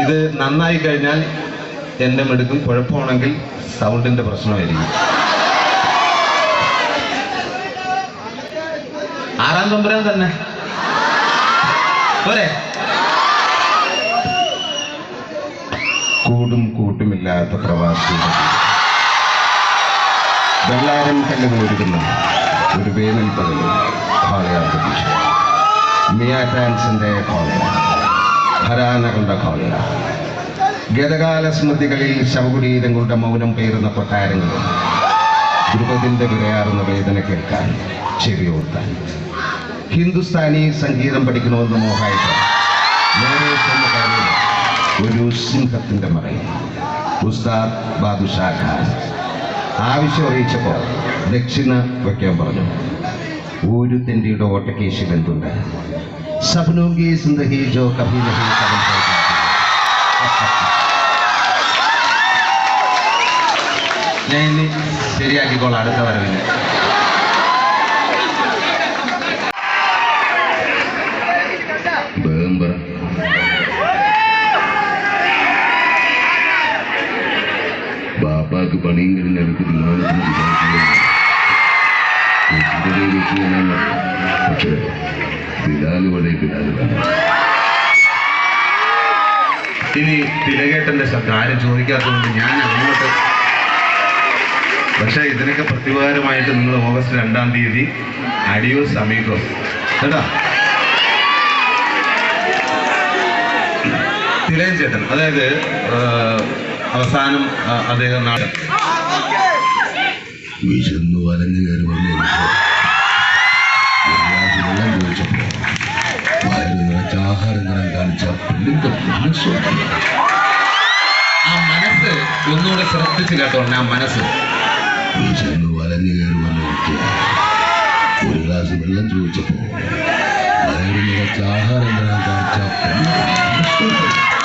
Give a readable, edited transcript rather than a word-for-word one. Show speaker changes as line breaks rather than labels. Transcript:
ഇത് നന്നായി കഴിഞ്ഞാൽ എന്നെ മെടുക്കും, കുഴപ്പമാണെങ്കിൽ സൗണ്ടിന്റെ പ്രശ്നമായിരിക്കും. ആറാം തമ്പുരാൻ തന്നെ പോരെ. കൂടും കൂട്ടുമില്ലാത്ത പ്രവാസിയുടെ വെള്ളാരം കല്ലുകൾ ഒരുക്കുന്ന ഒരു വേനൽ പകലും മിയ ഡാൻസിന്റെ കോള, ഹരാനകളുടെ കോള, ഗതകാല സ്മൃതികളിൽ ശവകുടീരങ്ങളുടെ മൗനം പേറുന്ന കൊട്ടാരങ്ങളും ദ്രുപതിന്റെ വിറയാറുന്ന വേദന കേൾക്കാൻ ചെവിയോർത്താൻ ഹിന്ദുസ്ഥാനി സംഗീതം പഠിക്കണമെന്ന് മോഹായിട്ട് നേരെ ചെന്നുകാരിൽ ഒരു സിംഹത്തിന്റെ മറയിൽ ഉസ്താദ് ബാദുഷാ ഖാൻ ആവശ്യം അറിയിച്ചപ്പോൾ ദക്ഷിണ വയ്ക്കാൻ പറഞ്ഞു. ഒരു തെണ്ടിയുടെ ഓട്ടക്കേശിൽ എന്തുണ്ട്? സബ്നോങ്കി സിന്ദഹി ജോ കഭി നഹി കബൽ ഞാൻ ഇനി ശരിയാക്കിക്കോളാം അടുത്ത വരവിന്.
ബാപ്പാക്ക് പണിയും കഴിഞ്ഞ് എനിക്ക് പക്ഷേ ബിലാല് പഴയ ബിലാല്.
ഇനി തിലകേട്ടന്റെ ശബ്ദം ആരും ചോദിക്കാത്തതുകൊണ്ട് ഞാൻ അങ്ങോട്ട്. പക്ഷെ ഇതിനൊക്കെ പ്രതിവാരമായിട്ട് നിങ്ങൾ ഓഗസ്റ്റ് 2-ാം തീയതി അഡിയോസ് അമീഗോസ് കേട്ടോ. തിലകൻ ചേട്ടൻ, അതായത് അവസാനം അദ്ദേഹം നാട്
വിശന്നു വലഞ്ഞു കയറി വന്ന് വെള്ളം ചോദിച്ചപ്പോ വയറ് നിറച്ച ആഹാരം തരാൻ കാണിച്ച പെണ്ണിന്റെ മനസ്സുണ്ട്.
ആ മനസ്സ് ഒന്നുകൂടെ ശ്രദ്ധിച്ച് കേട്ടോ. ആ മനസ്സ്
വിശന്നു വലഞ്ഞു കയറി വന്ന് ഒരു ഗ്ലാസ് വെള്ളം ചോദിച്ചപ്പോ വയറ് നിറച്ച ആഹാരം തരാൻ കാണിച്ച പെണ്ണിന്റെ മനസ്സുണ്ട്.